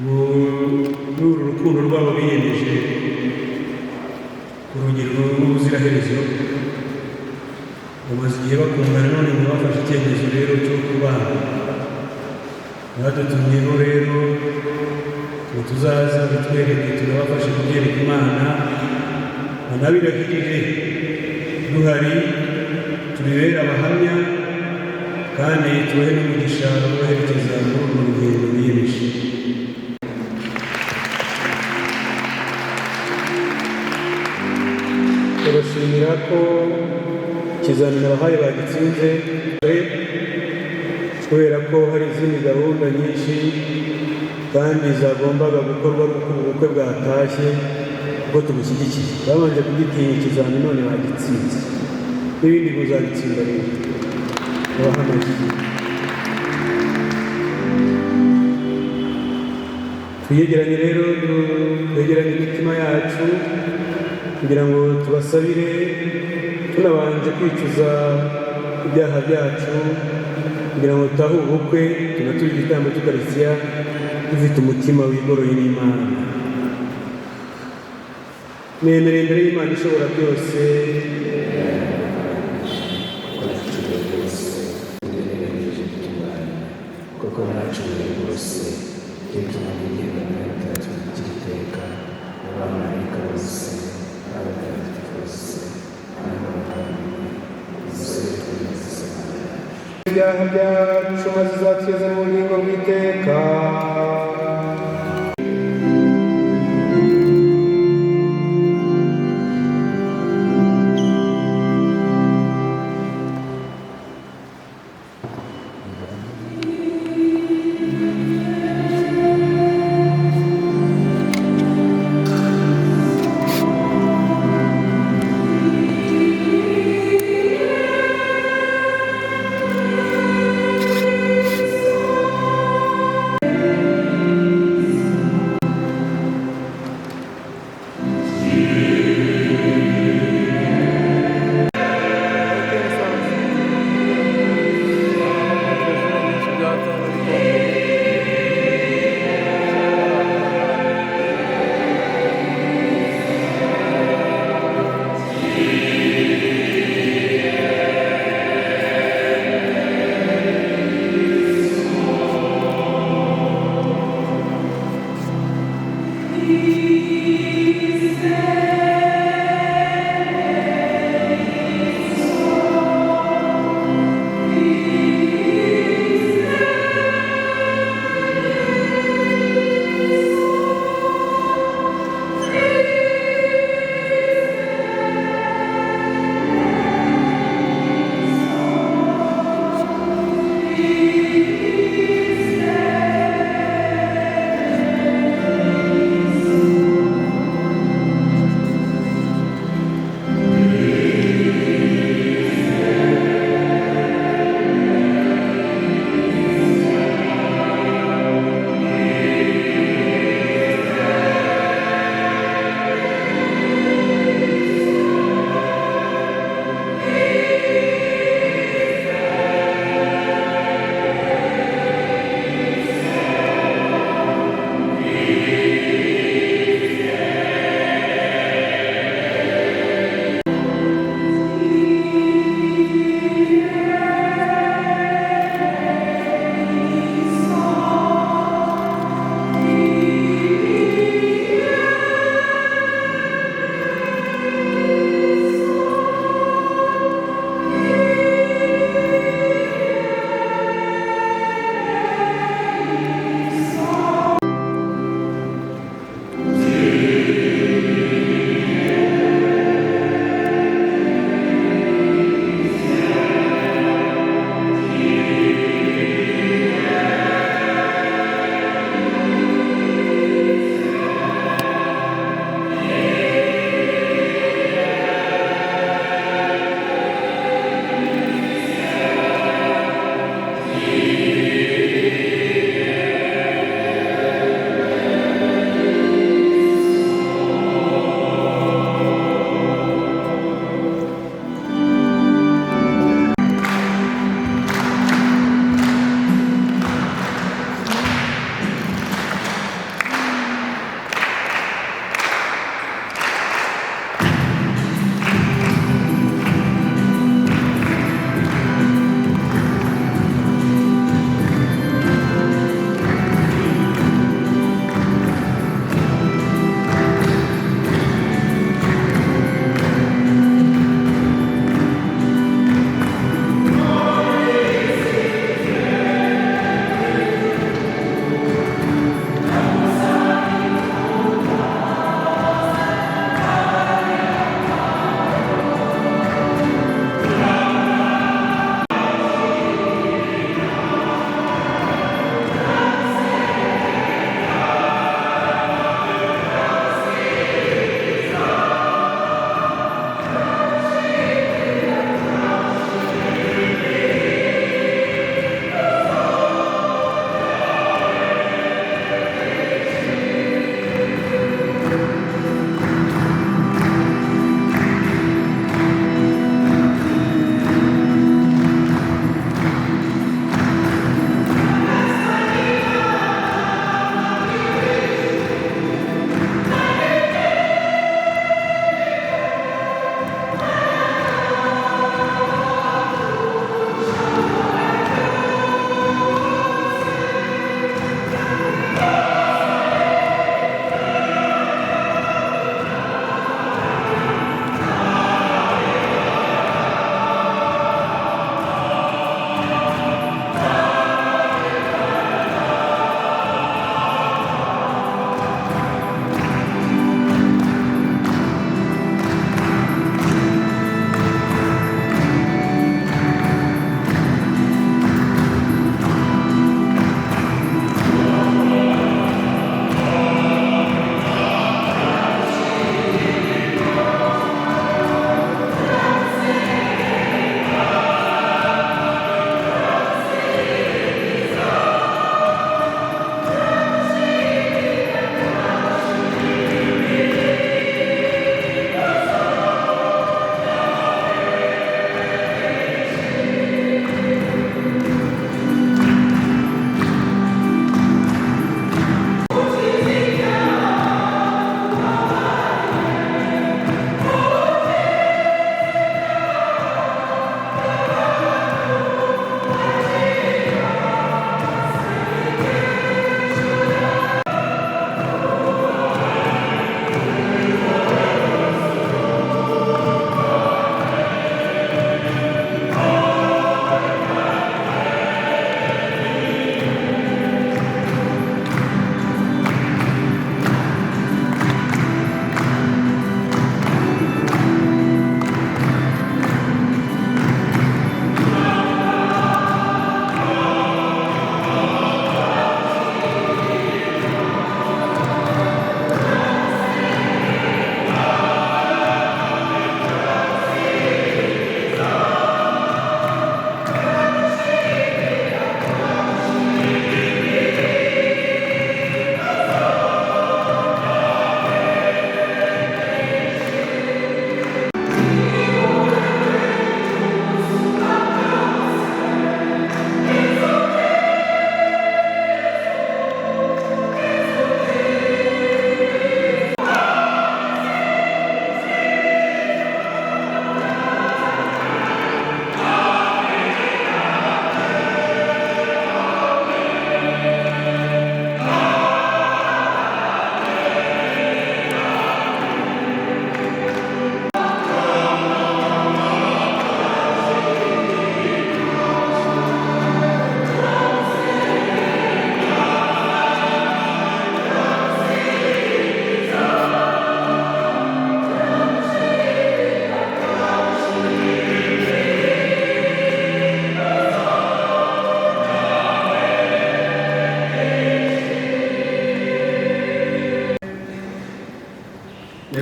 muri uru rukundo rwabo biyemeje urugero rw'ubuziraherezo bamaze igihe bakundana none ngo bafashe icyemezo rero cyo kubana badutumyeho rero ngo tuzaza bitwereke tunabafashe kubyereka Imana banabirahirire duhari tubibere abahamya kandi tubahe n'umugisha baherekeza muri uru rugendo biyemeje. Turashimira ko ikizamini abahaye bagitsinze kubera ko hari izindi gahunda nyinshi kandi zagombaga gukorwa n'uko ubukwe bwatashye ubwo tubushyigikiye. Babanje kugitinya ikizamini none bagitsinze n'ibindi muzabitsinda rero abahamagiye. Twiyegeranye rero twegeranye imitima yacu kugira ngo tubasabire tunabanje kwicuza ibyaha byacu kugira ngo tutahe ubukwe tunature igitambo cy'ukarisitiya dufite umutima wigoroye n'Imana. Mwemereye imbere y'Imana ishobora byose kuko nacumuye rwose bituma nigenda muri bitatu by'iteka abamarayika bose n'abatagatifu bose n'abavandimwe ibyaha byacu maze uzatugeze mu bugingo bw'iteka.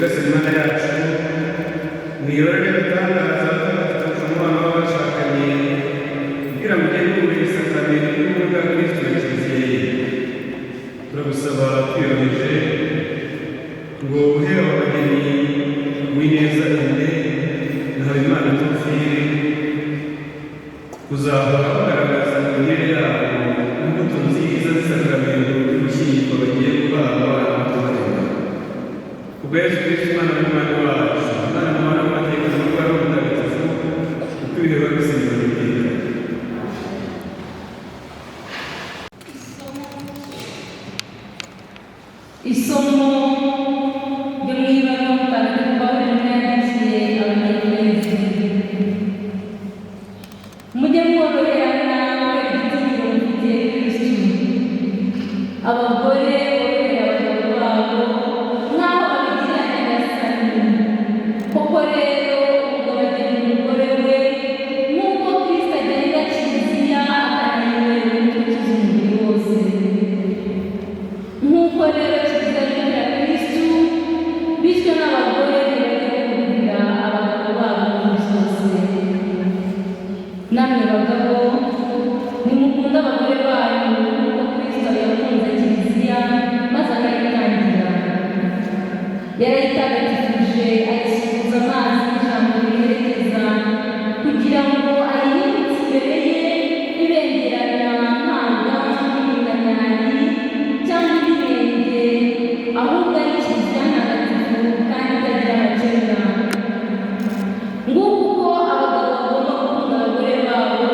nyagasani Imana yacu mwibara ry'agatangaza tugatuje umubano w'abashakanye kugira ngo ugende muri sakramenti y'ubumwe bwa Kristo na Kiliziya ye. Turagusaba twiyoroheje ngo uhe abageni Uwineza Aime na Habimana Théophile kuzahora bagaragaza imirire yabo imbuto nziza z'isakramento y'ugushyingirwa bagiye guhabwa abana batoya. Kubwa Yesu Kristo Umwana w'Imana wacu, Imana n'Umwana w'Amateka n'Umwuka w'Umutagatifu, uko ibihe biba bisinzira iteka. Isomo ryo mu ibaruwa Mutagatifu Pawulo yandikiye Abanyefezi. Mujye mworoherana kubera igitinyiro mufitiye Kristo. Abagore borohera abagabo babo nk'aho babigira nyagasani. Koko rero umugabo agena umugore we nk'uko Kristo agenda Kiliziya akanayobora umutuzo umubiri wose. Nk'uko rero Kiliziya yumvira Kristo, bityo n'abagore ntibajye bumvira abagabo babo muri byose. Namwe bagabo nimukunde abagore banyu nk'uko Kristo yakunze Kiliziya maze akayitangira. Yarayitagatifuje ayisukuza amazi n'ijambo riherekeza kugira ngo ayibutse imbere ye ibengerana nta rubanza n'iminkanyari cyangwa ibirenge, ahubwo ari Kiliziya ntagatifu kandi itagira amakemwa. Nguko uko abagabo bagomba gukunda abagore babo,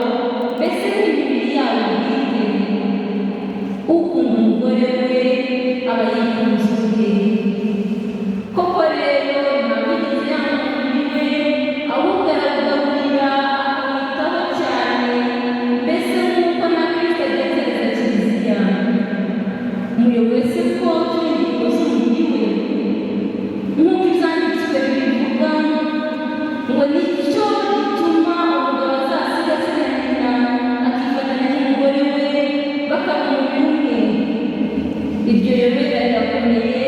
mbese n'imibiri yabo bwite. Ukunda umugore we aba yikunze ubwe. Koko rero ntabwo yigeze yanga umubiri we, ahubwo arawugaburira akawitaho cyane, mbese nk'uko na Kristo agenzereza Kiliziya. Muyoboye se ko turi ingingo z'umubiri we? Nk'uko ibyanditswe bibivuga ngo nicyo gituma umugabo azasiga se na nyina akifatanya n'umugore we bakaba umubiri umwe. Iryo yobera rirakomeye,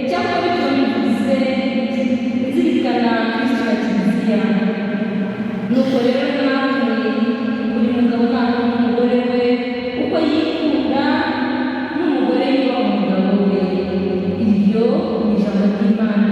cyakora ibyo bivuze nzirikana Kristo na Kiliziya. Nuko rero namwe buri mugabo nakunda umugore we uko yikunda, n'umugore yubaha umugabo we. Iryo ni ijambo ry'Imana.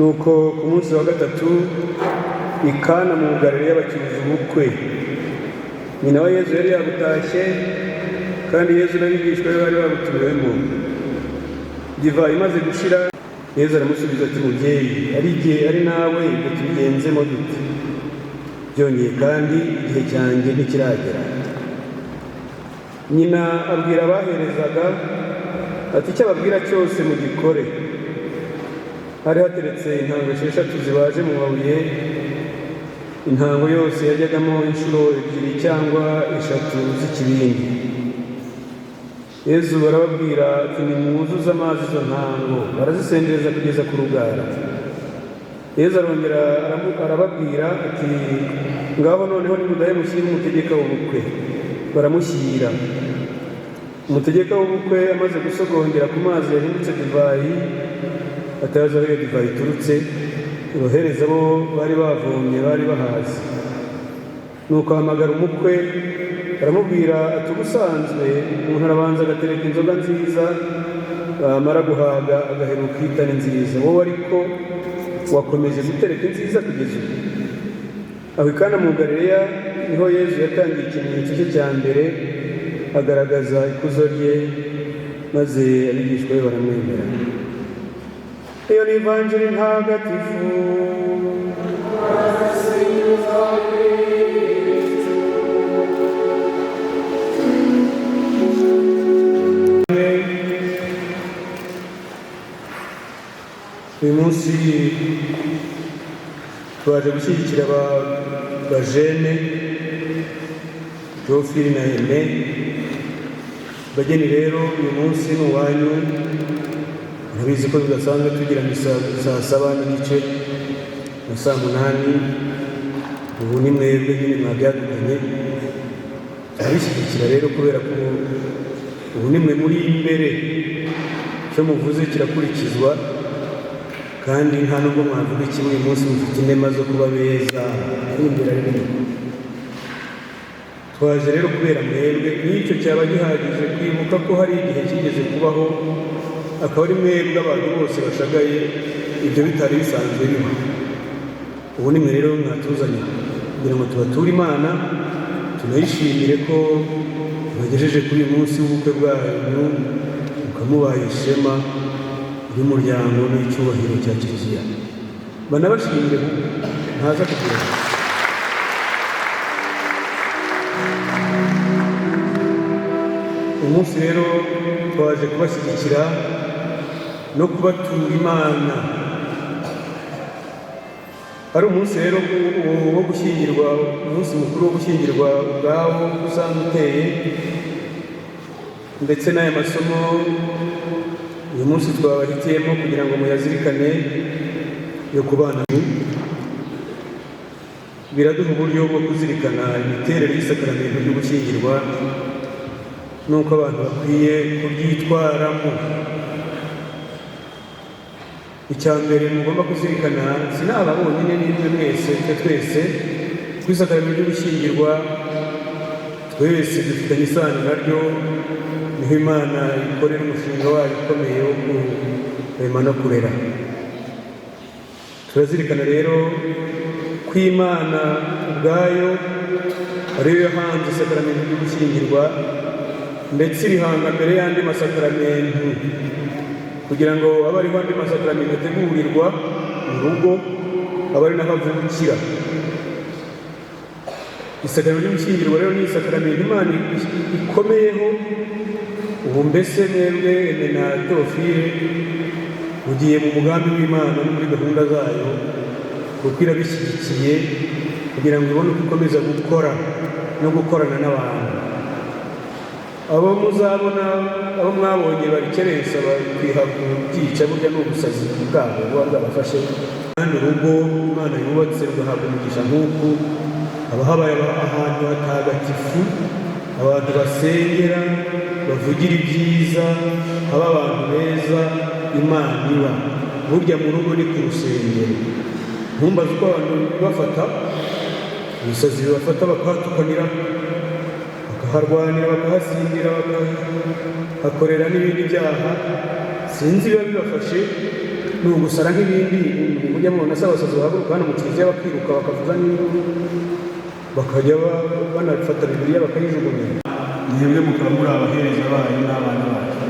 nuko ku munsi wa gatatu i Kana mu Galilaya bacyuza ubukwe. Nyina wa Yezu yari yabutashye, kandi Yezu n'abigishwa be bari babutumiwemo. Divayi imaze gushira, Yezu aramusubiza ati, mubyeyi, ari igihe ari nawe ngo tubigenzemo dute? Byongeye kandi igihe cyanjye ntikiragera. Nyina abwira abaherezaga ati, icyo ababwira cyose mugikore. Hari hateretse intango 6 zibaje mu mabuye. Intango yose yajyagamo inshuro 2 cyangwa 3 z'ikibindi. Yezu barababwira ati, nimwuzuze amazi izo ntango. Barazisendereza kugeza ku rugara. Yezu arongera arababwira ati, ngaho noneho nimudahe mushyire umutegeka w'ubukwe. Baramushyira. Umutegeka w'ubukwe amaze gusogongera ku mazi yahindutse divayi, atazi aho iyo divayi iturutse, abahereza bo bari bavomye bari bahazi. Nuko ahamagara umukwe, aramubwira ati, ubusanzwe umuntu arabanza agatereka inzoga nziza, bamara guhaga agaheruka itari nziza. Wowe ariko wakomeje gutereka inziza kugeza ubu. Aho i Kana mu Galilaya niho Yezu yatangiye ikimenyetso cye cya mbere, agaragaza ikuzo rye, maze abigishwa be baramwemera. Iyo ni ivanjiri ntagatifu. Uyu munsi twaje gushyigikira abajene Teofili na Aime. Bageni rero uyu munsi ni uwanyu. Murabizi ko bidasanzwe tugira misa saa 7:30 na saa 8. Ubu ni mwebwe nyine mwabyadukanye. Turabishyigikira rero kubera ko ubu ni mwe muri imbere. Icyo muvuze kirakurikizwa, kandi nta nubwo mwavuga iki uyu munsi mufite inema zo kuba beza. Imbere ari inyuma. Twaje rero kubera mwebwe, n'icyo cyaba gihagije kwibuka ko hari igihe kigeze kubaho, akaba ari mwebwe abantu bose bashagaye, ibyo bitari bisanzwe biba. Ubu ni mwe rero mwatuzanye kugira ngo tubature Imana, tunayishimire ko bagejeje kuri uyu munsi w'ubukwe bwanyu, mukamubaye ishema ry'umuryango n'icyubahiro cya Kiliziya. Banabashimire ntaza kugira umunsi rero twaje kubashyigikira no kubatura Imana. Ari umunsi rero wo gushyingirwa, umunsi mukuru wo gushyingirwa ubwawo usanzwe uteye, ndetse n'aya masomo uyu munsi twabahitiyemo kugira ngo muyazirikane yo kubana. Biraduha uburyo bwo kuzirikana imiterere y'isakaramento ryo gushyingirwa n'uko abantu bakwiye kuryitwaramo. Icya mbere mugomba kuzirikana, sinaba bonyine n'ibyo mwese twese, ku isakaramento ryo gushyingirwa twese dufitanye isano naryo. Niho Imana ikorera umushinga wayo ukomeye wo kurema no kurera. Turazirikana rero ko Imana ubwayo ariyo yahanze isakaramento ryo gushyingirwa, ndetse irihanga mbere y'andi masakaramento kugira ngo abe ariho andi masakaramento ategurirwa mu rugo, aba ari naho avukira. Isakaramento ryo gushyingirwa rero ni isakaramento Imana ikomeyeho. Ubu mbese mwebwe Aime na Teofile mugiye mu mugambi w'Imana no muri gahunda zayo, kuko irabishyigikiye kugira ngo ibone uko ikomeza gukora no gukorana n'abantu. Abo muzabona, abo mwabonye barikerensa bakwiha kubyica, burya ni ubusazi bwabo buba bwabafashe. Kandi urugo Imana yubatse rugahabwa umugisha nk'uku, haba habaye ahantu hatagatifu, abantu basengera, bavugira ibyiza, haba abantu beza, Imana iba. Burya mu rugo ni ku rusengero. Ntumbaze uko abantu bafata ibisazi bibafata bakahatukanira, bakaharwanira, bakahasindira, bakahakorera n'ibindi byaha. Sinzi biba bibafashe, ni ugusara nk'ibindi mujya mubona se abasazi bahaguruka hano mu kiliziya bakiruka bakavuza n'induru bakajya banafata bibiliya bakayijugunya. Mwebwe mukaba muri abahereza bayo n'abana bacu.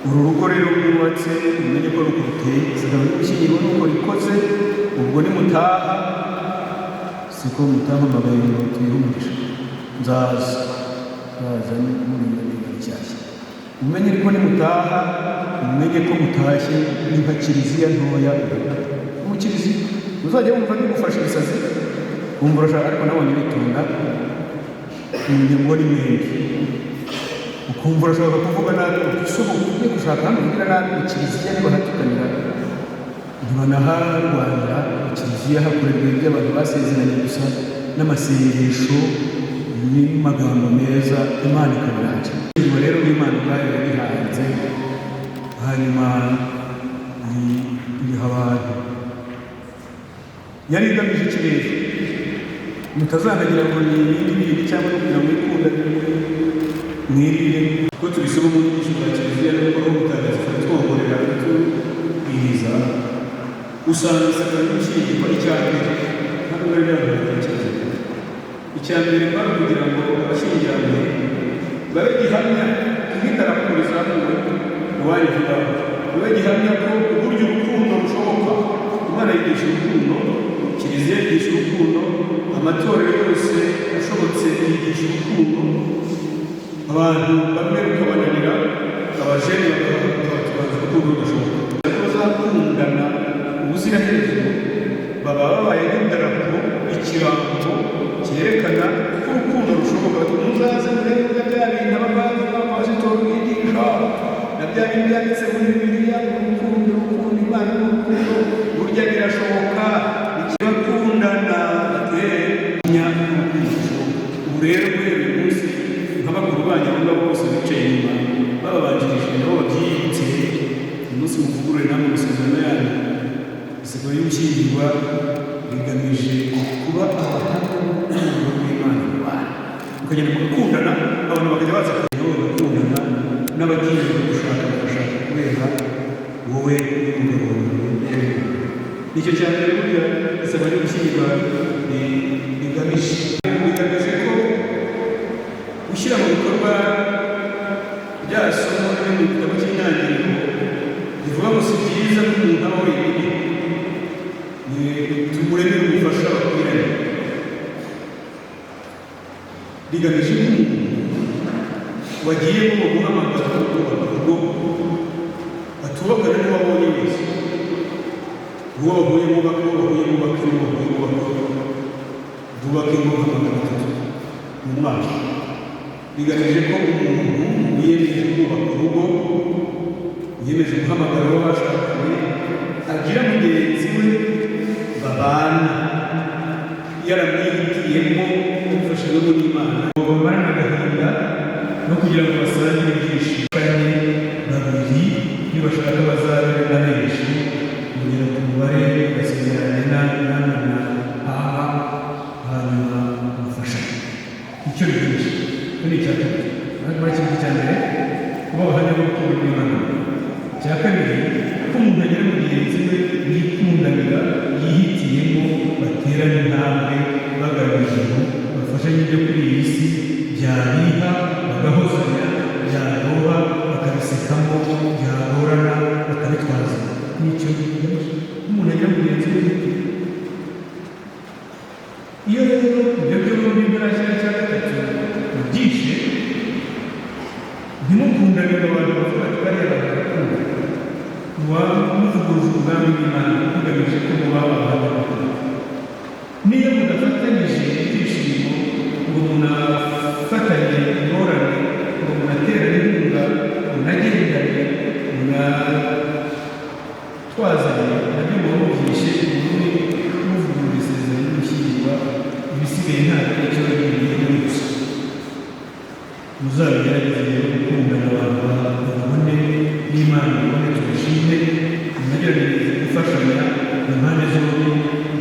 Uru rugo rero rwubatse mumenye ko ruteye isezerano ry'ubushyingirwa n'uko rikoze, ubwo nimutaha siko mutaha amagaye ngo tuyihumurishe nzaza muri iyo nshyashya. Mumenye ariko nimutaha mumenye ko mutashye ni nka kiliziya ntoya. Mu kiliziya uzajya wumva nigufasha ibisazi wumva urashaka, ariko nabonye bitunga ngo ni mwembi ukumva urashobora kuvuga nabi usohoka ugiye gushaka hano kugira nabi mu kiliziya niba hatukanira ntibanaharwanira. Mu kiliziya hakorerwa ibyo abantu basezeranye gusa n'amasengesho n'amagambo meza, Imana ikabiranga. Ubwo rero Imana ubwayo yabihanze hanyuma ibiha abantu. Yari igamije ikirere, mutazanagira ngo ni ibindi bintu cyangwa no kugira ngo ikunda mwirire. Ko tubisoma mu nyigisho za kiliziya n'uko Roho Mutagatifu atwongorera kutubwiriza, usanga isezerano ry'ubushyingirwa icya mbere ntabwo bari byagaragaye. Icya mbere kwari kugira ngo abashyingiranywe babe gihamya nk'idarapo rizamuwe iwanyu vuba, babe gihamya ko uburyo urukundo rushoboka. Imana yigisha urukundo, kiliziya yigisha urukundo, amatorero yose ashobotse yigisha urukundo. Abantu bamwe rukabananira, abajene bakabatubaza urukundo rudashoboka. Bazakundana ubuziraherezo baba babaye nk'idarapo, ikirango cyerekana ko urukundo rushoboka. Muzaze murebe bya bintu abapasitori bigisha na bya bintu byanditse muri Bibiliya, urukundo Imana n'urukundo burya birashoboka. Ikibakundana batenya urukundo. Ubu rero uyu munsi nk'abakuru banyu abo ngabo bose bicaye inyuma bababanjirije nabo babyiyibutse, uyu munsi muvugurure namwe amasezerano yanyu. Isezerano ry'ubushyingirwa rigamije kuba abahamya b'urukundo rw'Imana mu bantu, mukagenda mugakundana, abantu bakajya baza kureba bagakundana, n'abagiye gushaka bagashaka kubera wowe n'umugabo wawe. Nicyo cyane rero burya isezerano ry'ubushyingirwa rigamije ko gushyira mu bikorwa rya somo ryo mu gitabo cy'intangiriro rivuga ngo si byiza ko umuntu aba wenyine, tumuremere umufasha bakwiranye. Rigamije ko umuntu wagiye mu guhamagara urugo atubakana n'uwo abonye wese, uwo bahuye mubake, uwo bahuye mubake, uwo bahuye mubake, bubake ngo nk'amagana 3 mu mwaka. Bigamije ko umuntu wiyemeje kubaka urugo, wiyemeje guhamagara uwo bashakanye, agira mugenzi we babana yaramwihitiyemo umufashijwemo n'Imana, bamarana agahinda no kugira ngo basangire ibyishimo. Babiri nibashaka bazabere na benshi kugira ngo umubare ugasezerane n'Imana aha hanyuma umufasha. Icyo bigamije ni icya kabiri. Muri kimwe cya mbere kuba abahamya b'urukundo rw'Imana. Icya kabiri ko umuntu agira mugenzi we yikundanira, yihitiyemo, baterana intambwe bagamije ngo bafashanye ibyo kuri iyi si byabiha bagahozanya, byaryoha bakabisekamo, byahorana bakabitwaza. Nicyo bigamije umuntu agira mugenzi we. Iyo rero ibyo byombi birashyira cya gatatu byinshi, ntimukundanire abantu bavuga ati bariya barakunda, muvuguruza umugambi w'Imana mugamije ko muba abahamya b'urukundo. Niyo mudafatanyije ibyishimo ngo munafatanye ingorane, ngo munaterane inkunga, munagendane, munatwazanye, nabyo muba mubyishe ubundi muvugurura isezerano ry'ubushyingirwa. Ibisigaye ntabwo ari icyo bagiye gusa. Muzabigerageze rero gukundana abantu babone n'Imana babone tubishime, munagerageze gufashanya impande zombi,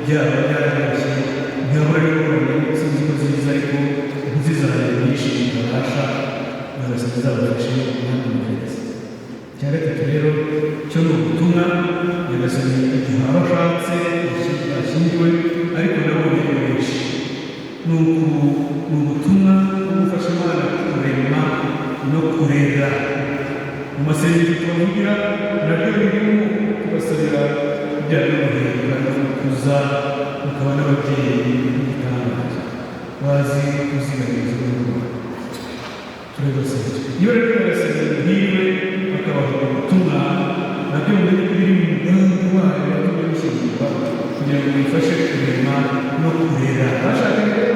byaba byarabashye ntihahora n'ingorane sinzi ko ziza, ariko ntizizahare nyinshi babasha bazasiga zabafashe impande mu gereza. Icya gatatu rero cyo ni ubutumwa nyagasani igihe aba ashatse ashyingiwe ariko nabonye benshi ni ubutumwa bwo gufasha Imana kurema no kurera mu masengesho tubavugira nabyo birimo tubasabira kubyara no guhindura no gukuza mukaba n'ababyeyi b'igitangaza bazi kuzigamiriza urugo turabasabye iyo rero nyagasani muhirwe bakabaha ubutumwa nabyo mumenye ko biri mu mugambi wayo watumye bishyingirwa kugira ngo bifashe kurema no kurera bashaka rero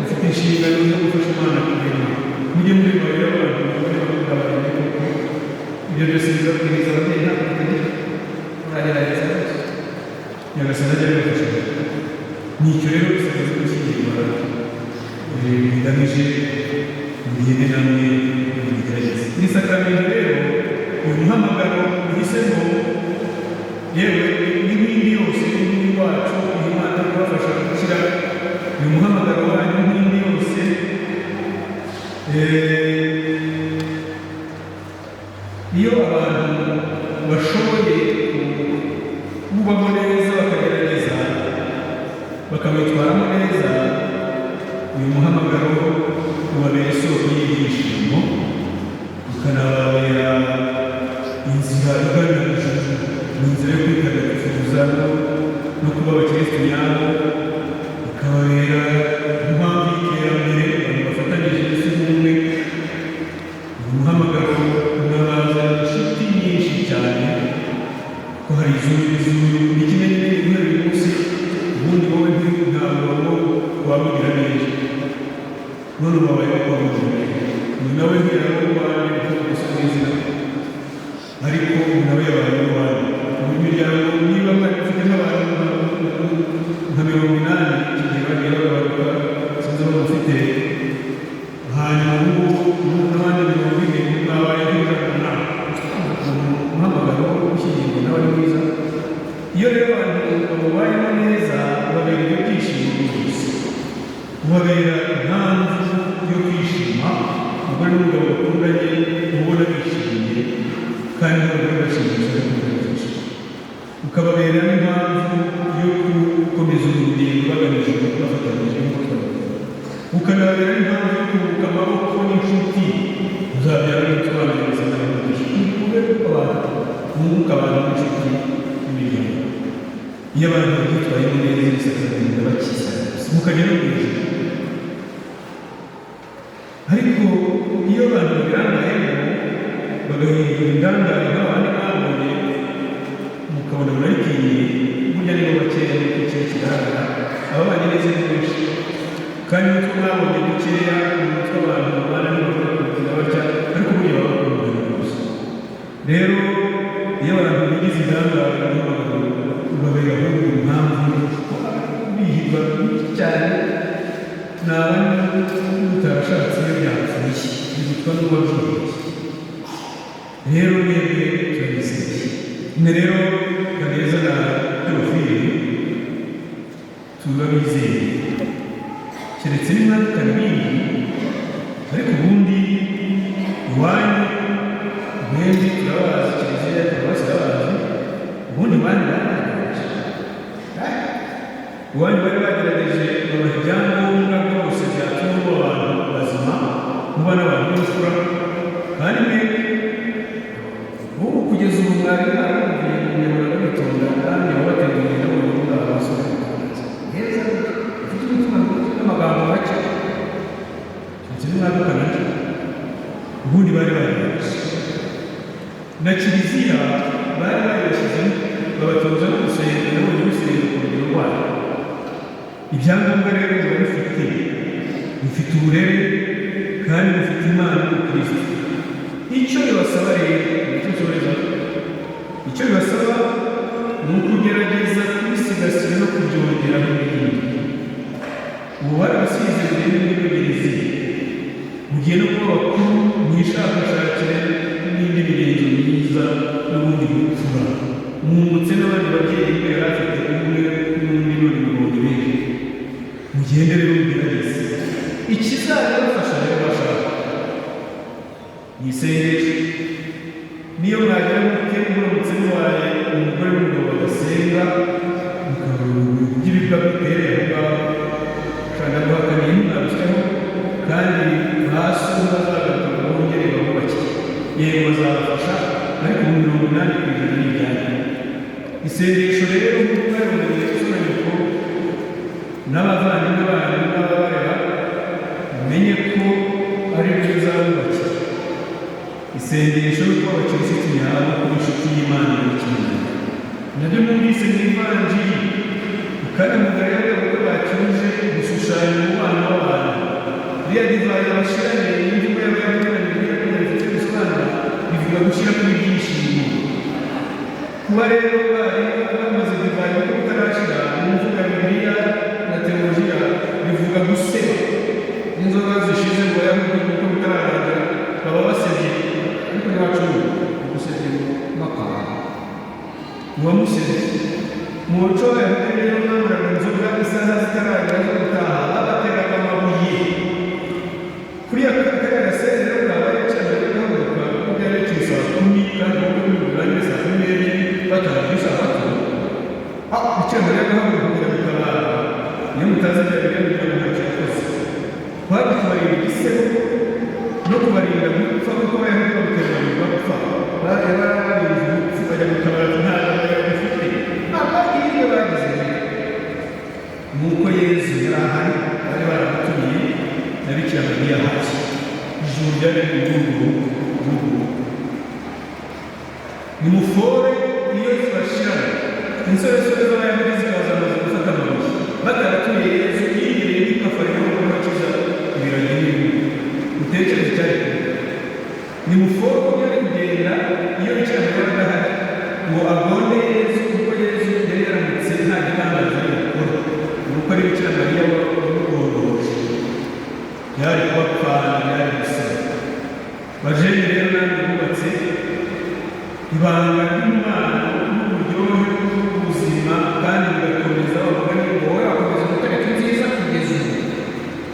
ufite inshingano zo gufasha Imana kurema mujye muri barera abantu bari bakundabanye kuko ibyo byose bizabwiriza ababyeyi ntabwo bitagira muragerageza rwose nyagasani ajya abibafasha nicyo rero bisabwa zo gushyingirwa bigamije mugende namwe mubigerageze ni sakramento rero uyu muhamagaro uhisemo yewe n'ibindi yose n'ibindi wacu Imana kubafasha gukira uyu muhamagaro wanyu n'ibindi yose iyo abantu bashoboye kubamo neza bakagerageza bakabitwaramo neza uyu muhamagaro ubabera isoko y'ibyishimo ukanababera inzira igana ijuru mu nzira yo kwitagatifuza no kuba abakirisitu nyabo ukababera impamvu y'iterambere abantu bafatanyije isi n'umwe uyu muhamagaro unabaza inshuti nyinshi cyane ko hari izuru n'ikimenyetso guhera uyu munsi ubundi wowe ntabwo wamugira neza none ubabaye ko wamugira uyu nawe ntiyaba uwawe nkuko gusubiza izina ariko uyu nawe yabaye uwawe mu miryango niba mwari ufite nk'abantu nka 80 icyo gihe bagiye bagabaruka sinzi aho bafite hanyuma ubu n'abandi 40 babaye nk'ijana umuhamagaro wo gushyingirwa nawe ari mwiza iyo rero abantu bamubayemo neza ubabera ibyo byishimo byose ubabera impamvu yo kwishima umugore n'umugabo bakundanye ubona bishimiye kandi n'abagore bashimisha no kugaragaza ukababera n'impamvu yo gukomeza urugendo bagamije kubafatanyije n'umutwaro ukanababera n'impamvu yo kunguka amaboko n'inshuti uzabyara n'utwana neza n'abamugisha ube abantu bunguka abantu n'inshuti n'imiryango iyo abantu babyitwayemo neza bisakagenda bakiza mukajya no hejuru ariko iyo abantu babirangayemo bagahindura indangare nk'abandi babonye mukabona murayitinye burya nibo bakeya n'uko ikihe kigaragara ababanye neza ni benshi kandi n'utwo mwabonye dukeya ni utwo abantu babana n'abakora kugira batya ariko burya baba bakundana gusa rero iyo abantu bigize indangare n'abagabo babera ahubwo impamvu bihirwa cyane ni abandi utarashatse iyo byapfuye bigutwa n'uwabyiye rero mwebwe turabizeye mwe rero Kaneza na Teofile turabizeye keretse n'imwandikana ibindi ariko ubundi iwanyu mwembi turabazi kiliziya turabazi turabazi ubundi bandi baragerageje iwanyu bari bagerageje babaha ibyangombwa byose byatuma abantu bazima muba n'abantu b'imfura kandi mwebwe ubu kugeza ubu mwari mwarumviye umunyarwanda bitonda kandi wabateguriye n'uburyo bw'abasore neza ufite umutima n'amagambo make ndetse n'umwaduka nacyo ubundi bari bagerageje na kiliziya bari bayibashyizemo babatoza no gusenga nabonye gusenga ku rugero rwayo ibyangombwa rero biba bifite uburere kandi bifite Imana n'Ukristo icyo bibasaba rero icyo bibasaba ni ukugerageza kubisigasira no kubyongeraho ibindi ubu barabasize mbere n'imibegerezi mugiye no kuba bakuru mwishakashakire n'indi migenzo myiza n'ubundi bupfura mwungutse n'abandi babyeyi be yari afite umwe n'undi n'undi mubonye benshi mugende rero mugerageze ikizabafasha rero bashaka ni isengesho niyo mwagera muke muramutse mubaye umugore n'umugabo musenga by'ibibwa bitereye aho ngaho ushaka guhakaniye ntimwabishyiraho kandi hasi bazagaruka bongere babubakiye yego bazabafasha ariko mu 80% n'ibyanyu isengesho rero nk'uko mwabiboneye isura nyoko n'abavandimwe banyu n'ababarera mumenye ko ari byo bizabubakiye isengesho no kuba abakirisitu nyabo kuba inshuti y'Imana n'ikintu nabyo mwumvise mu ivanjiri ukanamugara y'abagabo bacyuje gushushanya umubano w'abantu iriya divayi abashirane n'imvugo y'abayapani bifite bisobanura bivuga gushyira kuri byishimo kuba rero bari bamaze divayi kuko utarashira mu mvugo ya Bibiliya na teolojiya bivuga guseba n'inzoga zishize ngo yahuye kuko bitararangira baba basebye ariko ntiwacu gusebye makara uwamusebye mu muco wa Yahuda rero bamaraga inzoga isaha zitaragera zo gutaha babateraga amabuye kuriya kariya gaseze rero bwaba yicaye gahaguruka kuko byari bikiri saa 10 kandi ubwo biburanye saa 12 bataha saa 3 icyo rero gahaguruka kugira bitabara niyo mutazi bya Bibiliya kugira ngo ntacyo yakoze twari kubarinda igisebo no kubarinda gupfa kuko Abayahudi bamutereranya gupfa bari barinze gupfa bajya gutabara nta bafite abagiriye bagize nuko Yesu yari ahari bari baramutumiye na Bikira Mariya haki ijuru ryari riri nimufore iyo zibashirana insoresore z'Abayahudi zikaza amaze gufata amabuye bataratuye Yesu yigiriye n'ikafariro ngo bakiza ibiragi n'ibindi utekereza icyari nimufore uko byari kugenda iyo Bikira Mariya adahari ngo agonde Yesu kuko Yesu yari yaramutse nta gitangaza yakora nuko ari Bikira Mariya wamugondoshe yari kubapfana yari gusaba bajeni rero namwe bubatse ibanga ry'umwana n'uburyohe bw'ubuzima kandi bigakomeza bavuga ngo wowe wakomeza gutereka inziza kugeza ubu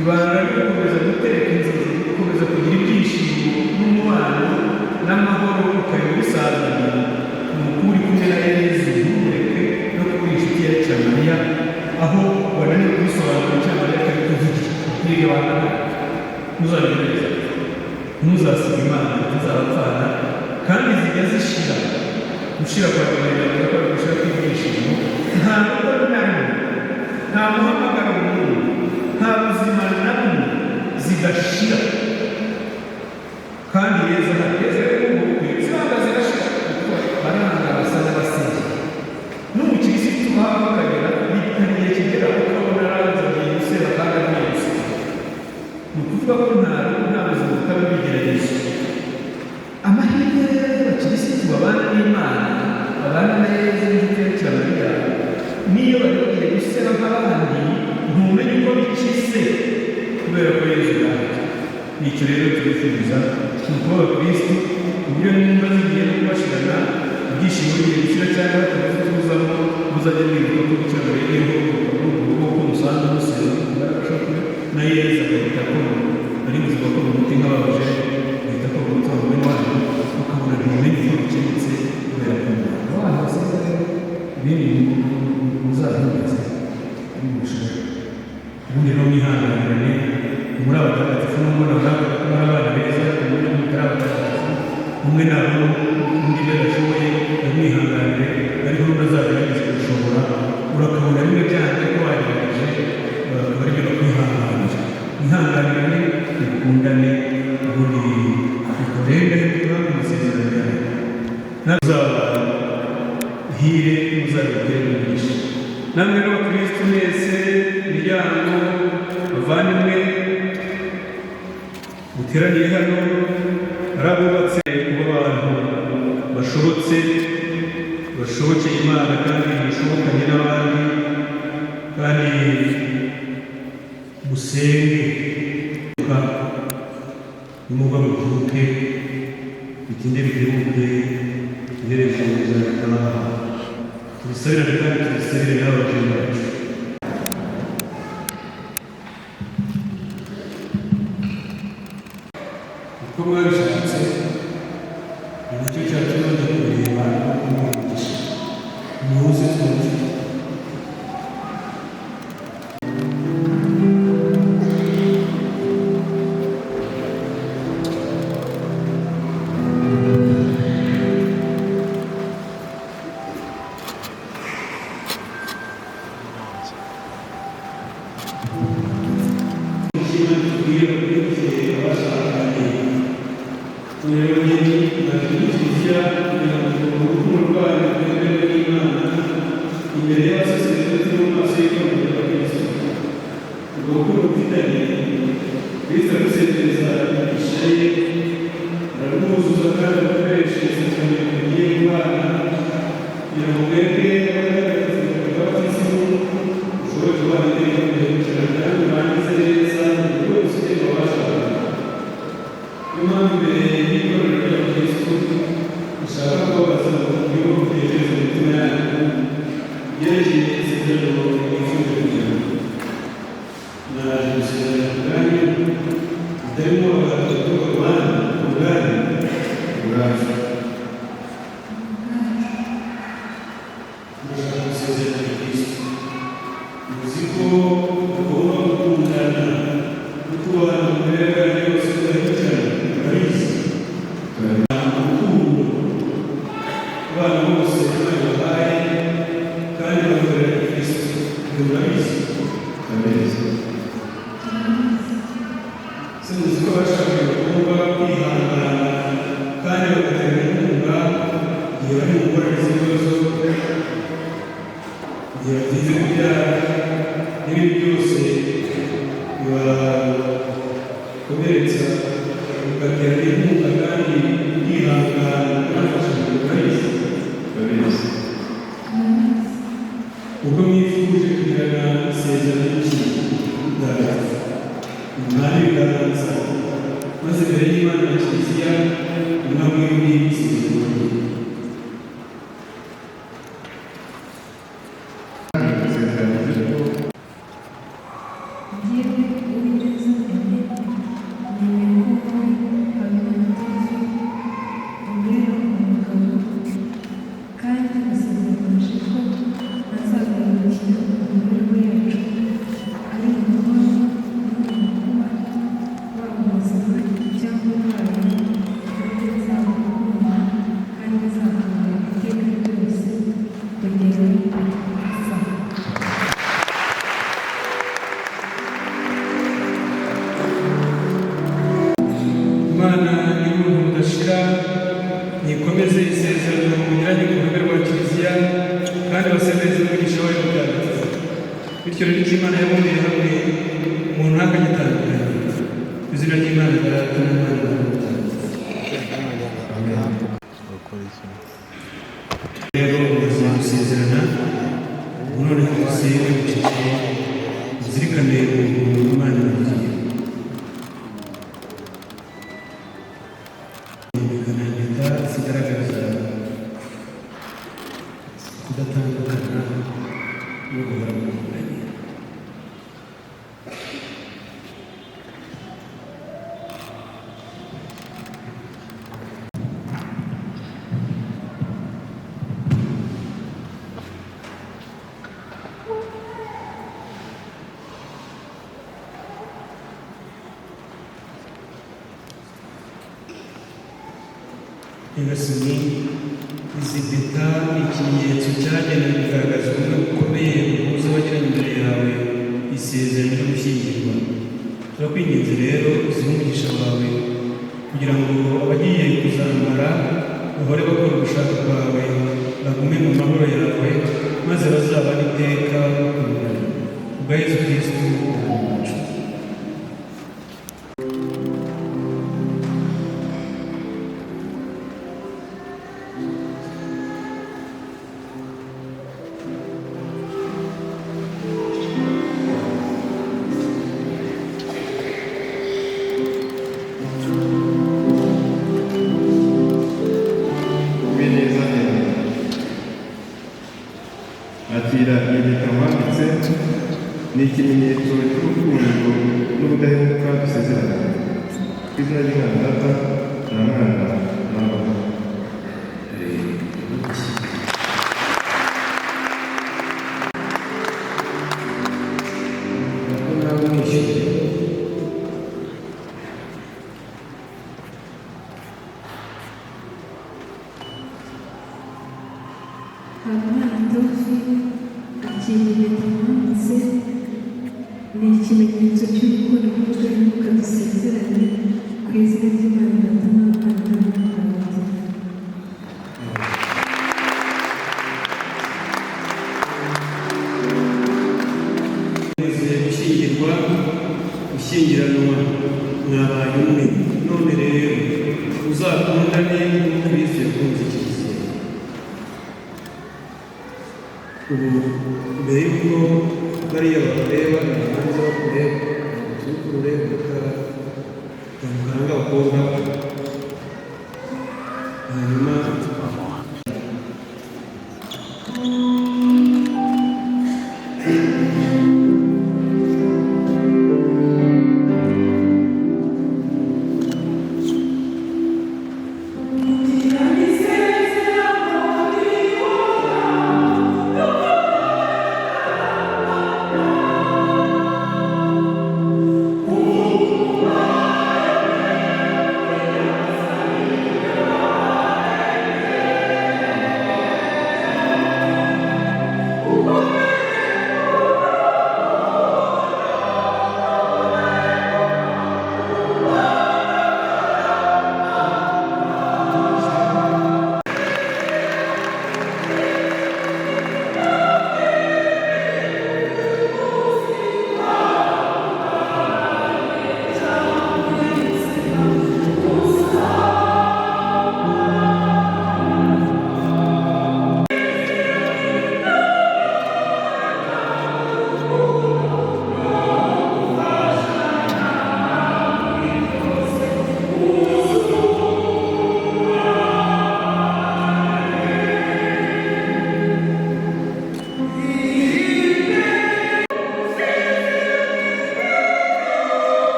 ibanga ryo gukomeza gutereka inziza gukomeza kugira ibyishimo n'umubano n'amahoro ukayobora isazanye umukuru kumwe na Yesu ntumureke no kuba inshuti ya Bikira Mariya aho wananiwe kubisobanura Bikira Mariya akabikuvugira niga abantu muzagerageza ntuzasiga Imana tuzabapfana kandi zijya zishira gushira kwa Mariya kuko gushira kw'ibyishimo nta n'ubwo nta muhamagaro n'umwe nta buzima na bumwe zigashira kandi Yesu rero zibanga zirashira kuko baranga basa n'abasenge n'umukirisitu waba bakagera bitari igihe kigera ukabona arazagiye guseba kandi agiye guseba ni ukuvuga ko nta buzima butaba bigerageje amahirwe rero y'abakirisitu babana n'Imana babana na Yesu n'inshuti ya Bikira Mariya niyo bari bagiye guseba nk'abandi ntumenye uko bikize kubera ko Yesu yaje nicyo rero turifuza kuba abakirisitu uburyo n'imba zigiye no kubashirana ibyishimo bigiye gushyira cyangwa batabaze tuzamo muzajya mwibuka ko Bikira Mariya iriho urugo ko musanzwe museba kugaragara ko na Yesu agahita ko ari buzima ko mu muti nk'ababaje bahita ko mu mutima mwene wanyu ukabona ntimumenye ko bikemutse kubera ko abana basize ibindi muzahindutse ari mu bushobozi ubundi rero mwihanganirane muri abatagatifu n'umwe muri abana beza umwe mutari abatagatifu umwe nabo undi badashoboye bamwihanganire ariko n'unazagerageza gushobora urakabona rimwe byanze ko wagerageje bakaba aribyo bakwihanganira mwihanganirane mukundane ubundi bikurenge kuba mu masezerano yawe nazabana hire muzabitere umugisha namwe n'abakirisitu mwese imiryango bavandimwe muteraniye hano ari abubatse kuba abantu bashobokeye Imana kandi bashobokanye n'abandi kandi musenge nimugwa mubyuke bitinde biheruke biherekereza bitaha tubisabire kandi tubisabire n'ababyeyi bacu uko mwabishatse ni nacyo cyatuma njya kubireba no kumuvugisha muze twumve naje muri kiliziya kugira ngo urukundo rwanyu rwemerwe n'Imana imbere y'abasaserdoti no mu maso y'Itorero rya Kristo. Urwo rukundo rufitanye Kristo arusendereza imigisha ye, ararwuzuza kandi arukoresha isakaramentu rigiye kubana kugira ngo mwebwe abagaragaza abatisimu ushobore kubana iteka guhemukira kandi urangize neza buri wese ugenda wabashaka. Niyo mpamvu imbere y'Itorero rya Kristo ushaka kubabaza ngo niba mutekereza imitima yanyu yerekeye isezerano mwifuje kugira ngo naje gusezerana ku bwanyu bitarimo abagabo barwana ku bwanyu ubwacu. Ndashaka gusezerana Kristo, muzi ko mugomba gukundana no kubahana mu mibereho yanyu yose mudahindukirana, murabizi. Urukundo abana bose Imana yabahaye kandi bakorera Kristo, murabizi. Muzi ko bashakaga bagomba kwihangana kandi bagatera inkunga igihe bari gukora ibibazo, igihe batinze kubyara n'ibindi byose bibakomeretsa, bagatera inkunga kandi kwihangana banafasha mu bukarizi. Ubwo mwifuje kugirana isezerano ry'ubutagatifu, umwanya w'ibiganza maze imbere y'Imana na Kiliziya umwami w'isezerano rye. Imana y'ubuntu budashira nikomeze isezerano mugiranye ku ruhame rwa Kiliziya kandi basezereze umugisha wayo mutagatifu. Bityo rero icyo Imana yaboneye hamwe umuntu ntakagitandukanye. Ku izina ry'Imana Data n'Umwana n'Umutagatifu. Rero mumaze gusezerana, ubu none twese ducece muzirikane ubuntu Imana yagiye. Zigaragaza kudatandukana no guhora mu bumenyi. Nyagasani, izi mpeta ni ikimenyetso cyagenewe kugaragaza ubumwe bukomeye buhuza abagiranye imbere yawe isezerano ryo gushyingirwa. Turakwinginze rero uzihe umugisha wawe kugira ngo abagiye kuzambara bahore bakora ubushake bwawe, bagume mu mahoro yawe, maze bazabane iteka bakundana. Kubwa Yesu Kristo umwami wacu. Akira impeta wambitse ni ikimenyetso cy'urukundo n'ubudahemuka dusezerana. Ku izina ry'Imana Data na Mwana na Roho. ni ikimenyetso cy'urukundo n'ubudahemuka dusezeranye ku izina ry'Imana Data na Mwana na Roho. ubu mbere y'uko bariya bareba hanze bakureba turi kureba muganga abakobwa hanyuma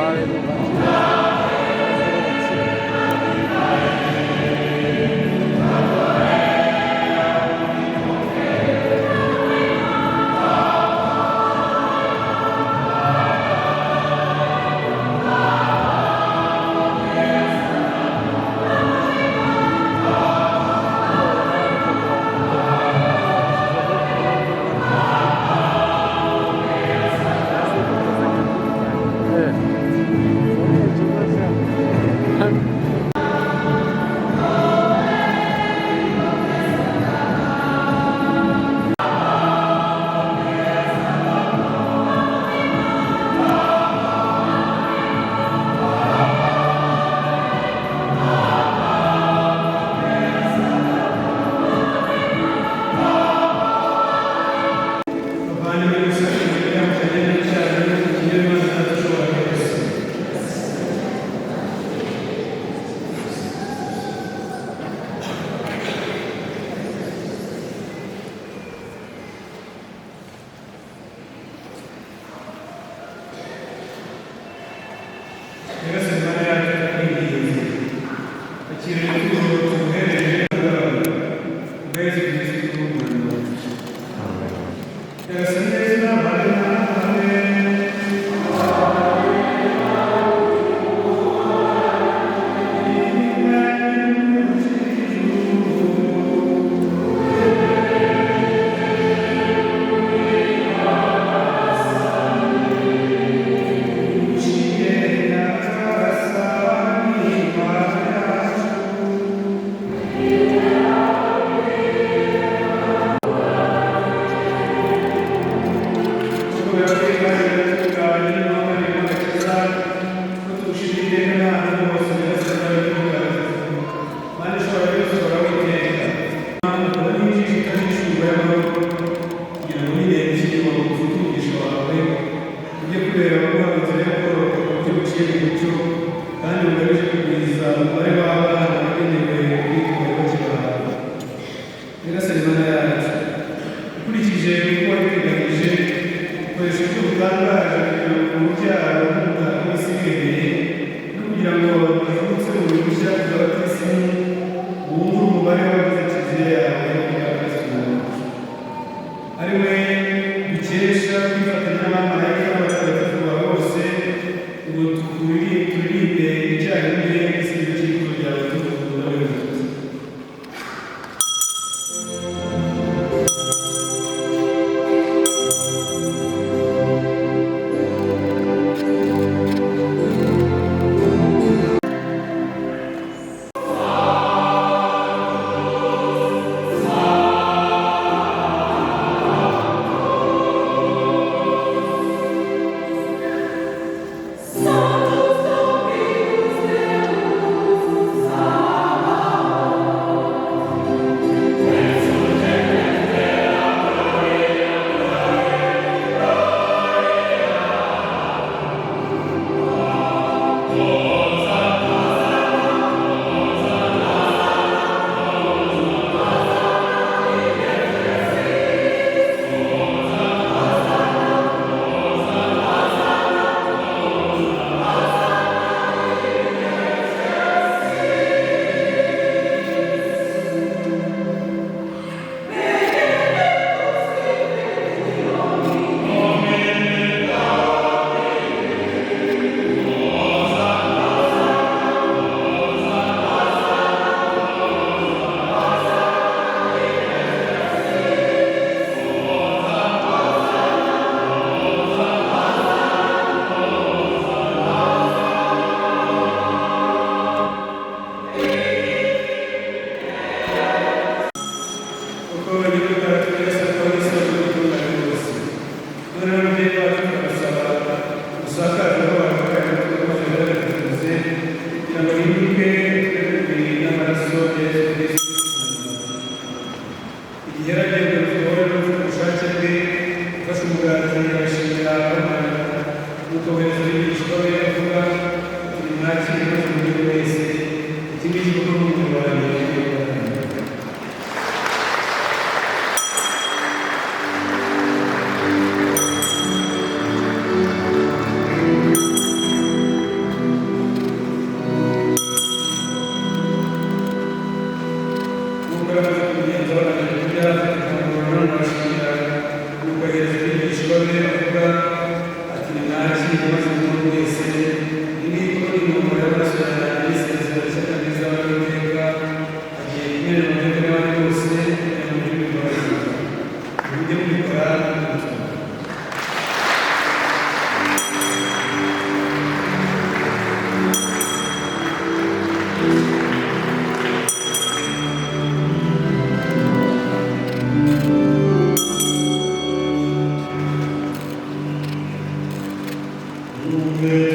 Santo,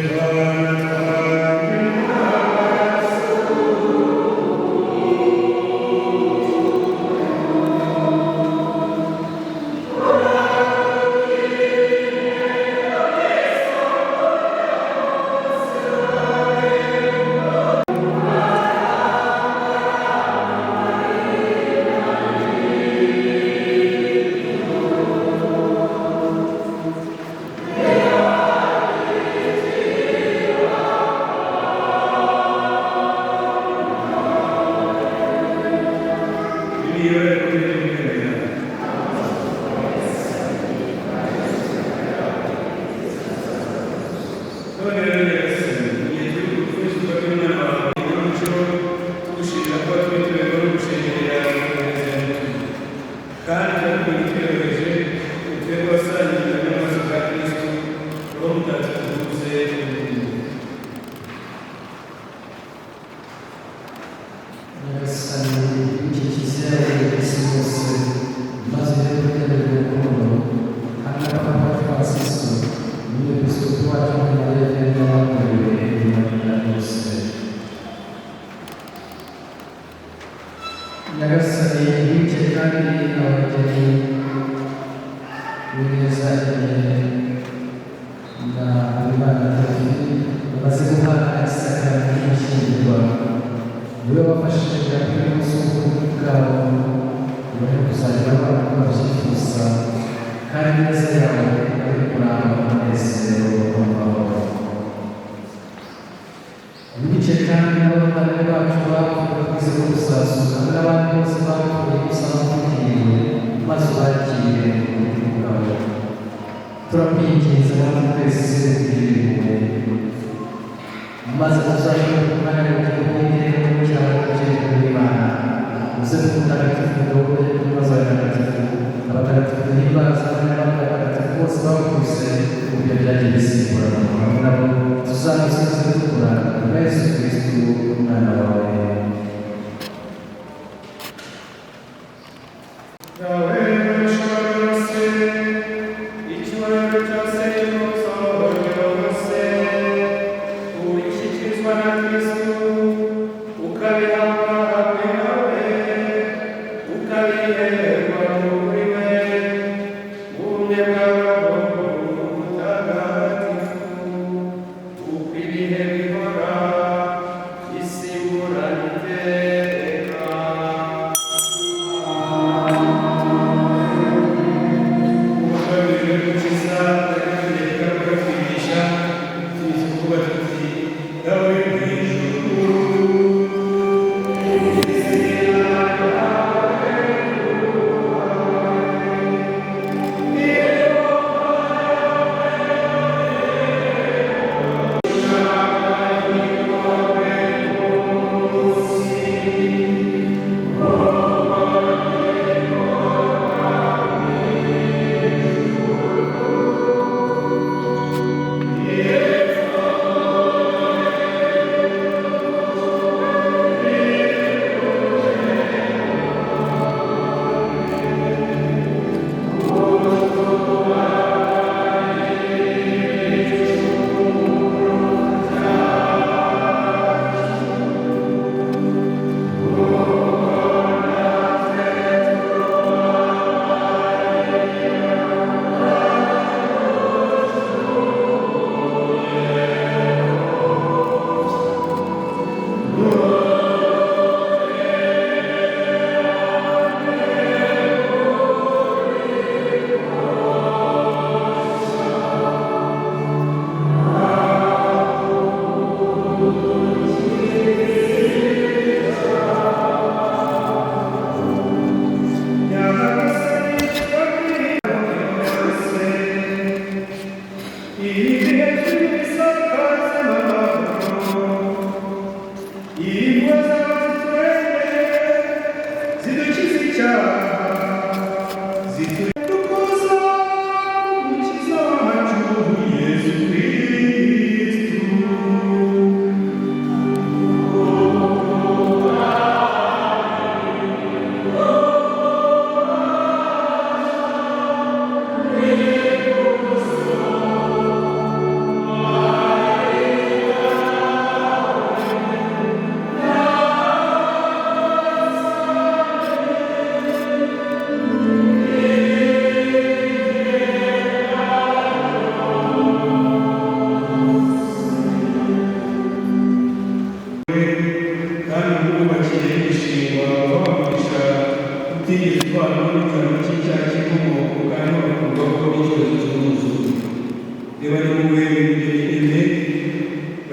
Yeah.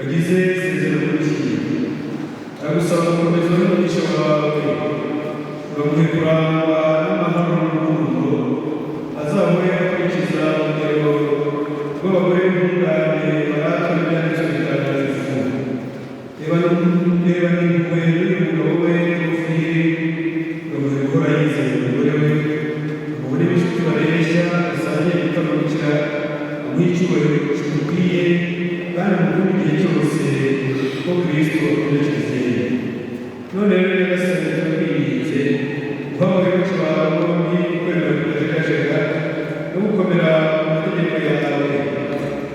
bagize isezerano ry'ikigeni. Ndagusaba gukomeza n'umugisha wawe, ugamuhe kurangwa n'amahoro n'urukundo, azahore akurikiza urugero rw'abagore b'intungane baratwa n'ibyanditswe bitagatifu. Reba n'impuhwe n'umugabo we Tewofili, ugamuhe guhora yizeye umugore we, umubone b'inshuti bareshya basangiye gutamukira nk'icyubahiro kimukwiye, kandi mukuru igihe cyose ko Kristo akurikije. None rero nyagasani turakwinginze guha abayoboke bawe bombi kwemera kutajegajega no gukomera ku mategeko yawe,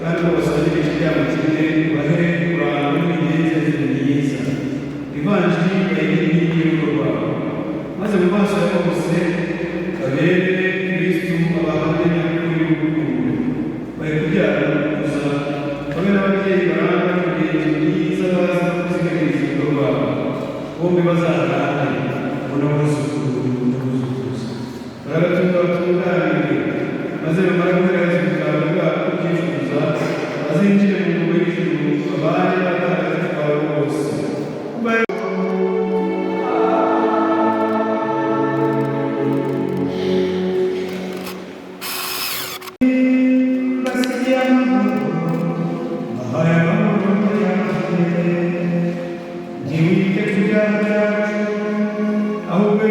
kandi ngo basangire ikiryamo kimwe bahe kurangwa n'imigenzereze myiza. Ivanjiri bayigire inkingi y'urugo rwawe, maze mu maso ya bose babere Kristo abahamya nyakuri y'urukundo, bahe kubyara no gukuza, babe n'ababyeyi barangwa n'imigenzo myiza bazi no kuzigamiriza urugo rwabo, bombi bazarane n'abuzukuru n'abuzukuruza. Baratunga batunganirwe, maze bamara guhereza ubutaka bwabo kubyifuza, bazinjire mu ngoma y'ijuru abari n'abatagatifu bawe bose. Ahubwo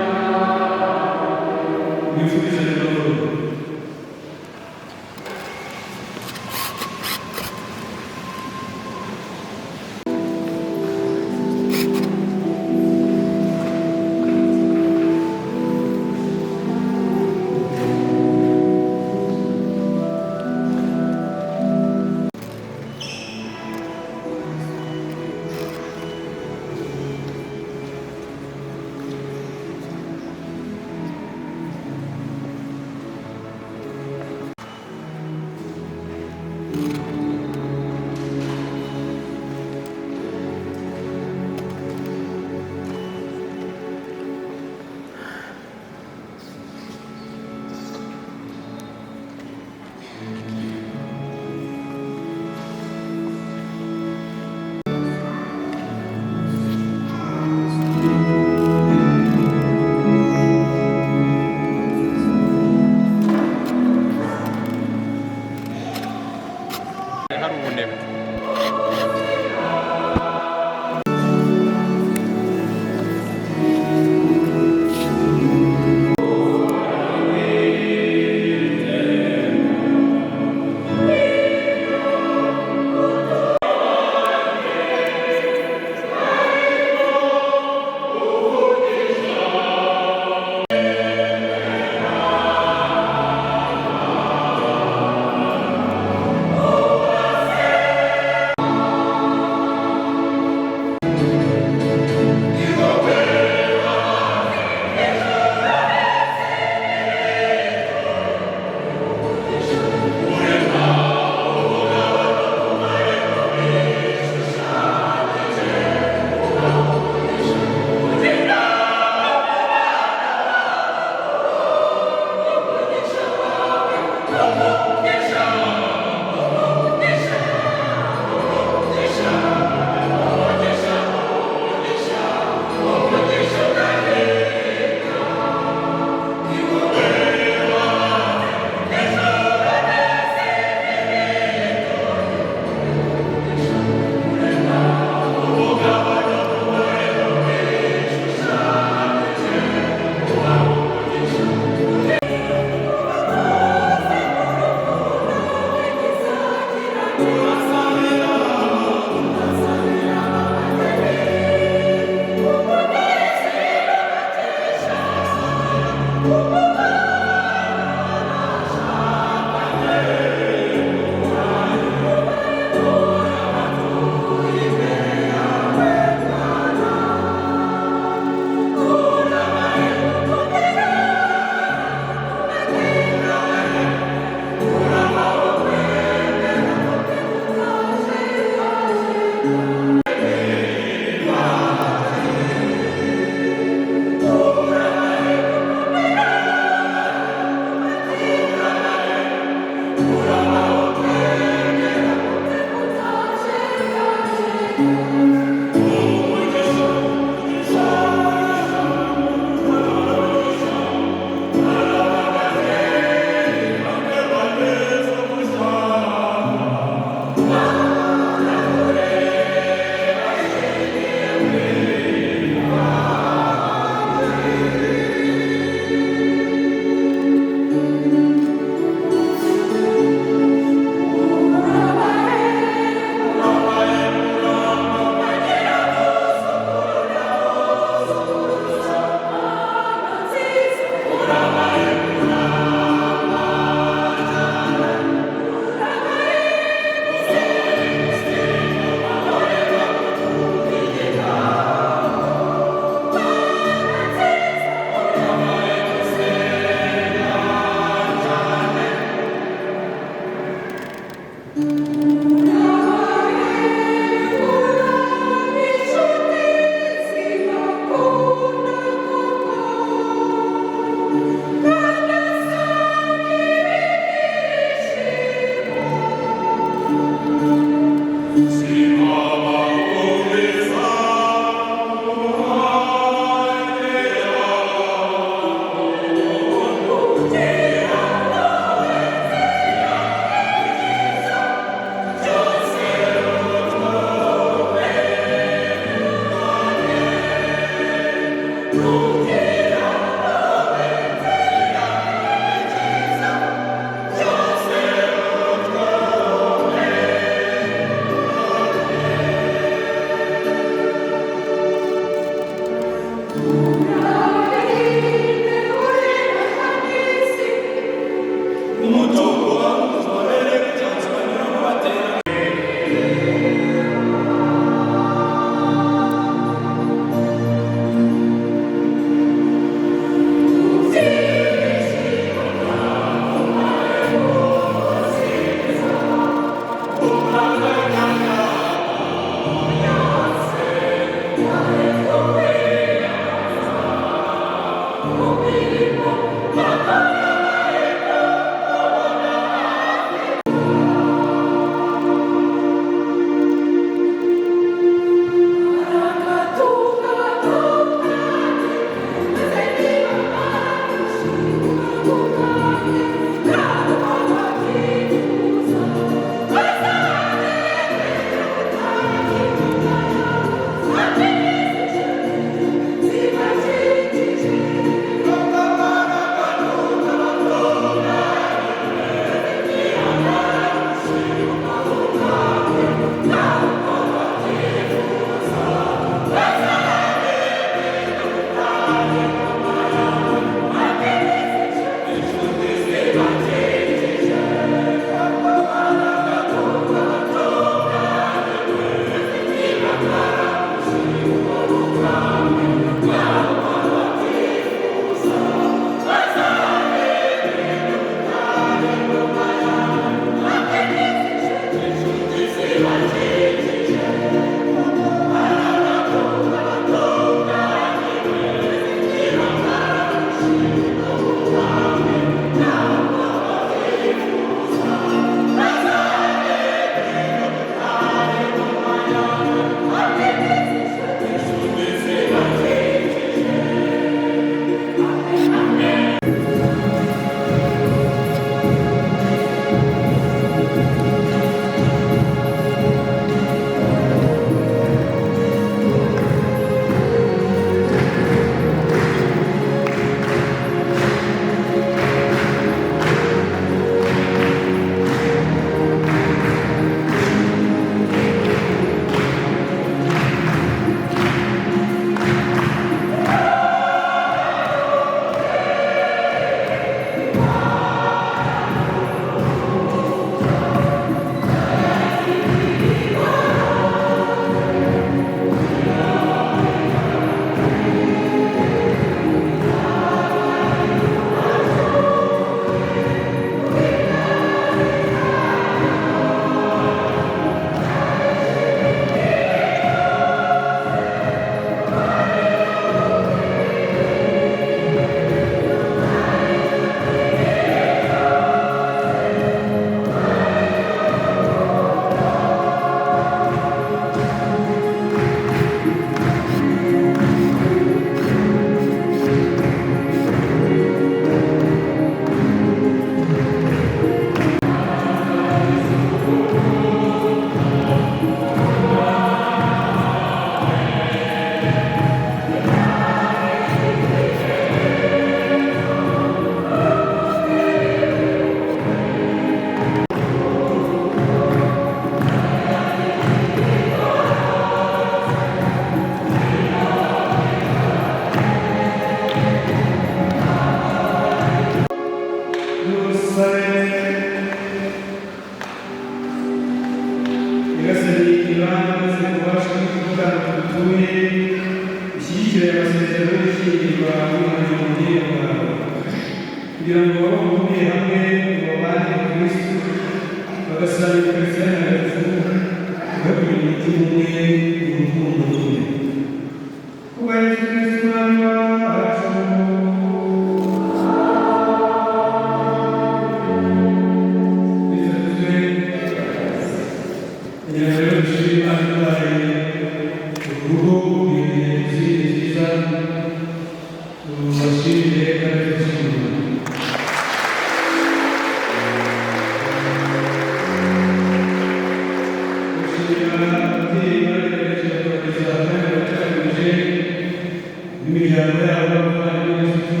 abavandimwe n'inshuti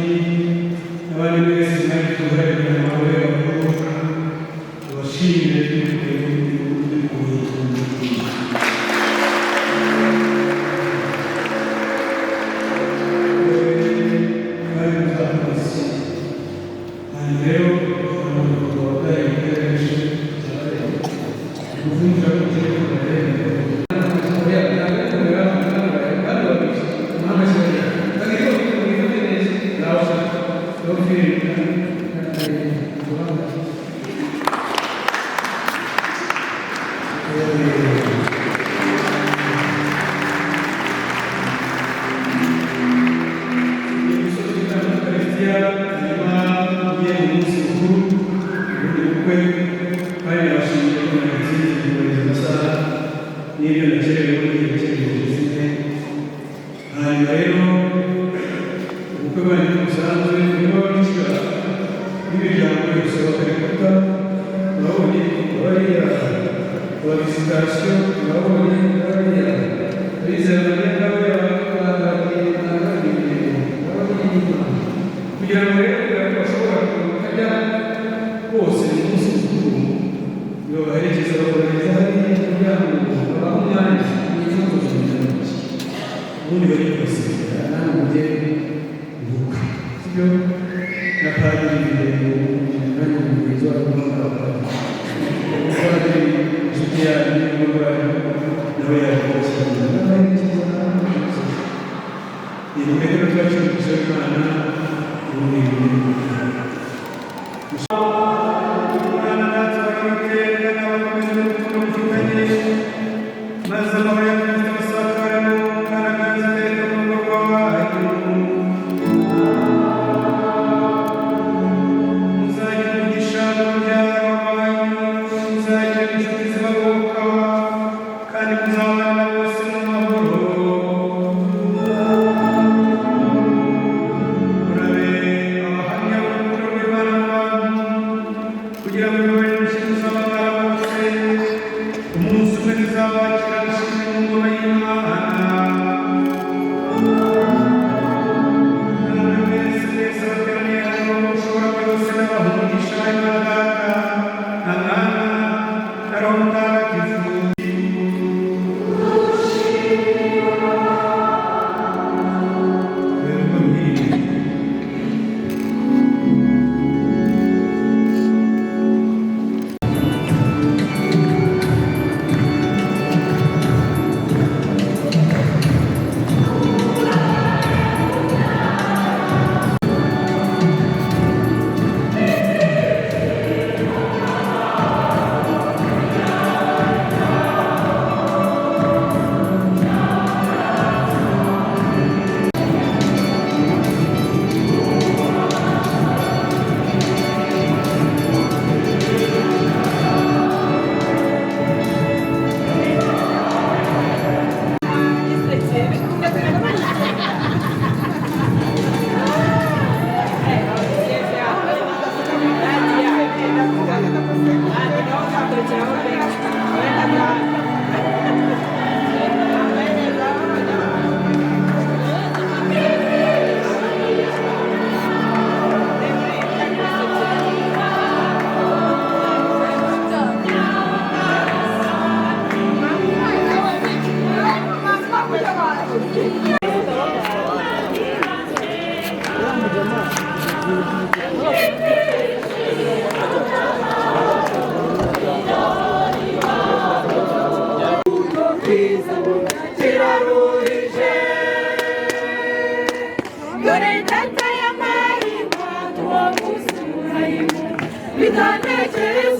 n'abandi mwese mwari tugaragara amahoro y'abakuru tubashimire tubikuye ku buhinzi. Bitantekereza